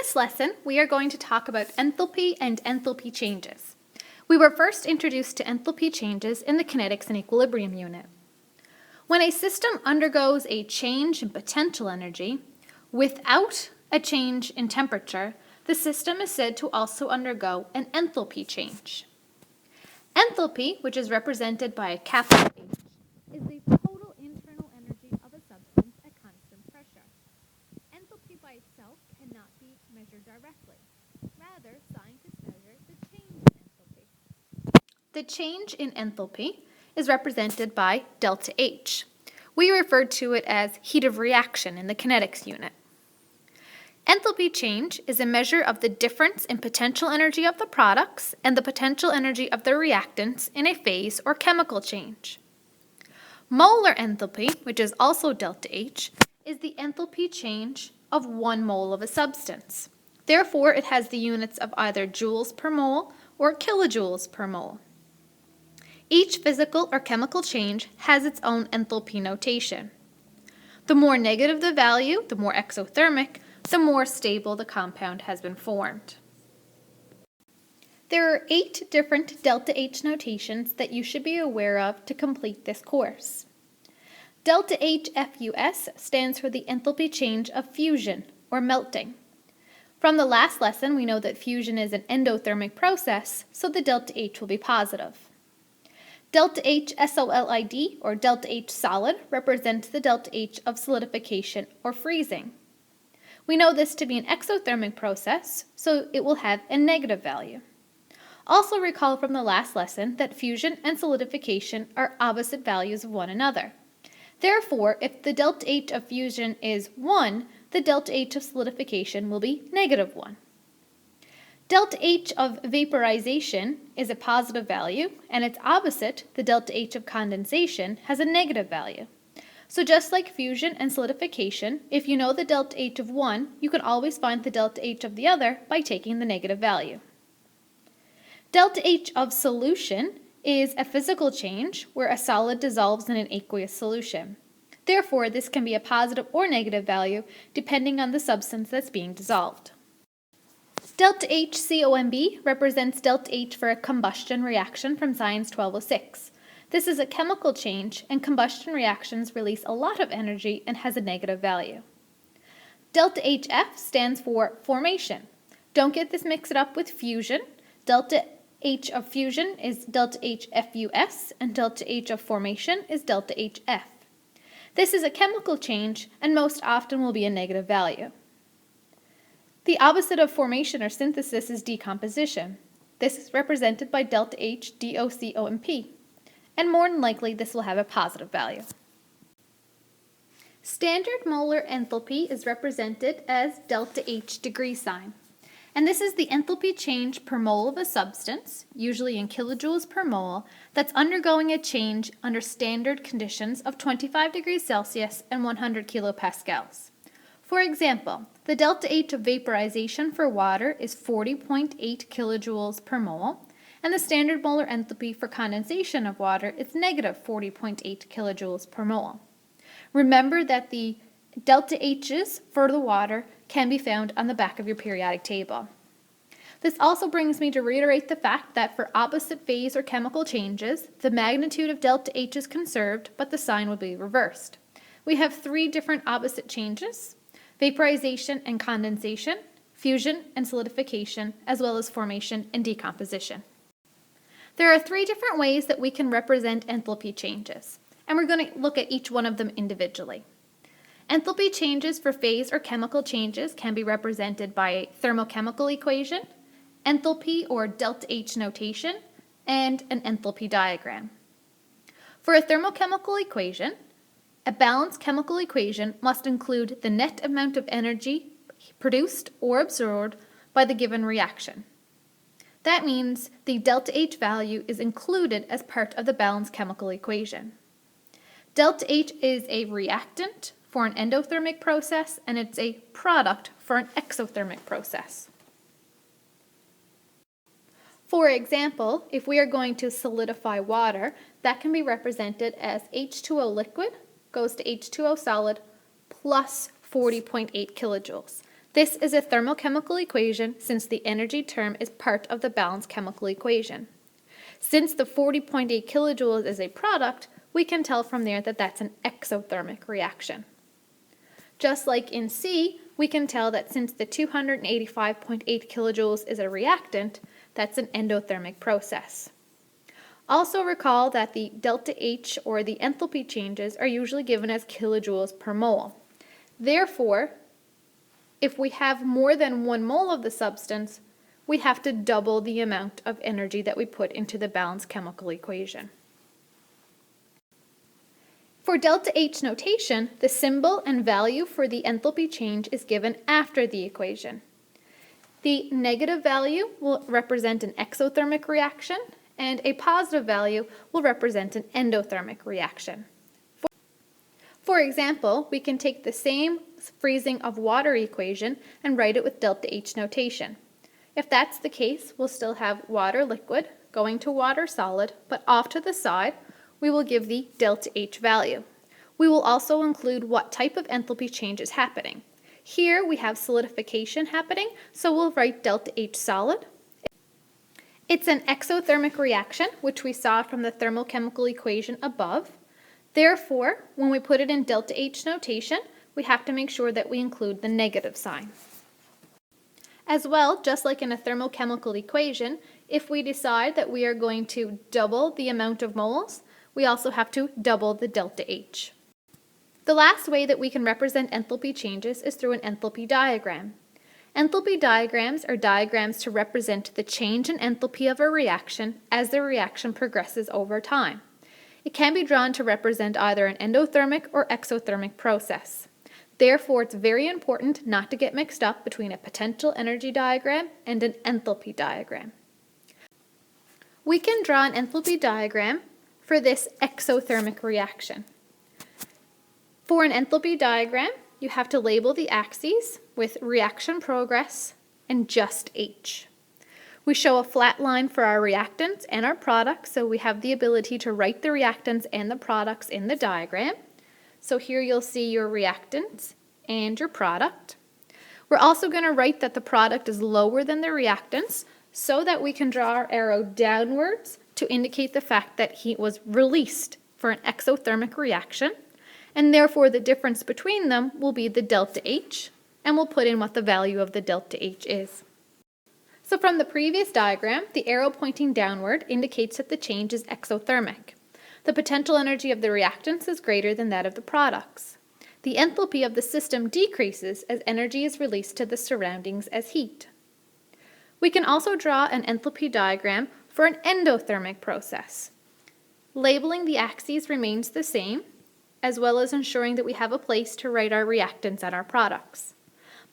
this lesson, we are going to talk about enthalpy and enthalpy changes. We were first introduced to enthalpy changes in the kinetics and equilibrium unit. When a system undergoes a change in potential energy without a change in temperature, the system is said to also undergo an enthalpy change. Enthalpy, which is represented by a capital H, is the total internal energy of a substance at constant pressure. Enthalpy by itself cannot be measured directly. Rather, scientists measure the change in enthalpy. The change in enthalpy is represented by delta H. We refer to it as heat of reaction in the kinetics unit. Enthalpy change is a measure of the difference in potential energy of the products and the potential energy of the reactants in a phase or chemical change. Molar enthalpy, which is also delta H, is the enthalpy change of 1 mole of a substance. Therefore, it has the units of either joules per mole or kilojoules per mole. Each physical or chemical change has its own enthalpy notation. The more negative the value, the more exothermic, the more stable the compound has been formed. There are 8 different delta H notations that you should be aware of to complete this course. Delta H FUS stands for the enthalpy change of fusion, or melting. From the last lesson, we know that fusion is an endothermic process, so the delta H will be positive. Delta H SOLID, or delta H solid, represents the delta H of solidification or freezing. We know this to be an exothermic process, so it will have a negative value. Also recall from the last lesson that fusion and solidification are opposite values of one another. Therefore, if the delta H of fusion is 1, the delta H of solidification will be negative 1. Delta H of vaporization is a positive value, and its opposite, the delta H of condensation, has a negative value. So just like fusion and solidification, if you know the delta H of one, you can always find the delta H of the other by taking the negative value. Delta H of solution is a physical change where a solid dissolves in an aqueous solution. Therefore, this can be a positive or negative value depending on the substance that's being dissolved. Delta H COMB represents delta H for a combustion reaction from Science 1206. This is a chemical change, and combustion reactions release a lot of energy and has a negative value. Delta HF stands for formation. Don't get this mixed up with fusion. Delta H of fusion is delta H FUS, and delta H of formation is delta HF. This is a chemical change, and most often will be a negative value. The opposite of formation or synthesis is decomposition. This is represented by delta H DOCOMP, and more than likely this will have a positive value. Standard molar enthalpy is represented as delta H degree sign, and this is the enthalpy change per mole of a substance, usually in kilojoules per mole, that's undergoing a change under standard conditions of 25 degrees Celsius and 100 kilopascals. For example, the delta H of vaporization for water is 40.8 kilojoules per mole, and the standard molar enthalpy for condensation of water is negative 40.8 kilojoules per mole. Remember that the delta H's for the water can be found on the back of your periodic table. This also brings me to reiterate the fact that for opposite phase or chemical changes, the magnitude of delta H is conserved, but the sign will be reversed. We have 3 different opposite changes: vaporization and condensation, fusion and solidification, as well as formation and decomposition. There are 3 different ways that we can represent enthalpy changes, and we're going to look at each one of them individually. Enthalpy changes for phase or chemical changes can be represented by a thermochemical equation, enthalpy or delta H notation, and an enthalpy diagram. For a thermochemical equation, a balanced chemical equation must include the net amount of energy produced or absorbed by the given reaction. That means the delta H value is included as part of the balanced chemical equation. Delta H is a reactant for an endothermic process, and it's a product for an exothermic process. For example, if we are going to solidify water, that can be represented as H2O liquid goes to H2O solid plus 40.8 kilojoules. This is a thermochemical equation since the energy term is part of the balanced chemical equation. Since the 40.8 kilojoules is a product, we can tell from there that that's an exothermic reaction. Just like in C, we can tell that since the 285.8 kilojoules is a reactant, that's an endothermic process. Also recall that the delta H, or the enthalpy changes, are usually given as kilojoules per mole. Therefore, if we have more than 1 mole of the substance, we have to double the amount of energy that we put into the balanced chemical equation. For delta H notation, the symbol and value for the enthalpy change is given after the equation. The negative value will represent an exothermic reaction, and a positive value will represent an endothermic reaction. For example, we can take the same freezing of water equation and write it with delta H notation. If that's the case, we'll still have water liquid going to water solid, but off to the side, we will give the delta H value. We will also include what type of enthalpy change is happening. Here we have solidification happening, so we'll write delta H solid. It's an exothermic reaction, which we saw from the thermochemical equation above. Therefore, when we put it in delta H notation, we have to make sure that we include the negative sign. As well, just like in a thermochemical equation, if we decide that we are going to double the amount of moles, we also have to double the delta H. The last way that we can represent enthalpy changes is through an enthalpy diagram. Enthalpy diagrams are diagrams to represent the change in enthalpy of a reaction as the reaction progresses over time. It can be drawn to represent either an endothermic or exothermic process. Therefore, it's very important not to get mixed up between a potential energy diagram and an enthalpy diagram. We can draw an enthalpy diagram for this exothermic reaction. For an enthalpy diagram, you have to label the axes with reaction progress and just H. We show a flat line for our reactants and our products, so we have the ability to write the reactants and the products in the diagram. So here you'll see your reactants and your product. We're also going to write that the product is lower than the reactants so that we can draw our arrow downwards to indicate the fact that heat was released for an exothermic reaction, and therefore the difference between them will be the delta H, and we'll put in what the value of the delta H is. So from the previous diagram, the arrow pointing downward indicates that the change is exothermic. The potential energy of the reactants is greater than that of the products. The enthalpy of the system decreases as energy is released to the surroundings as heat. We can also draw an enthalpy diagram for an endothermic process. Labeling the axes remains the same, as well as ensuring that we have a place to write our reactants and our products.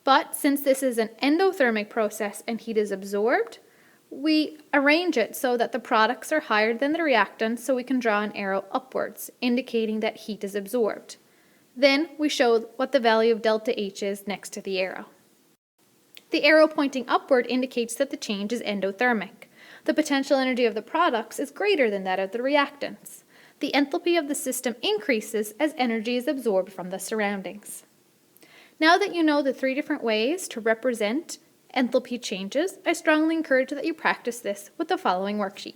But since this is an endothermic process and heat is absorbed, we arrange it so that the products are higher than the reactants, so we can draw an arrow upwards, indicating that heat is absorbed. Then we show what the value of delta H is next to the arrow. The arrow pointing upward indicates that the change is endothermic. The potential energy of the products is greater than that of the reactants. The enthalpy of the system increases as energy is absorbed from the surroundings. Now that you know the 3 different ways to represent enthalpy changes, I strongly encourage that you practice this with the following worksheet.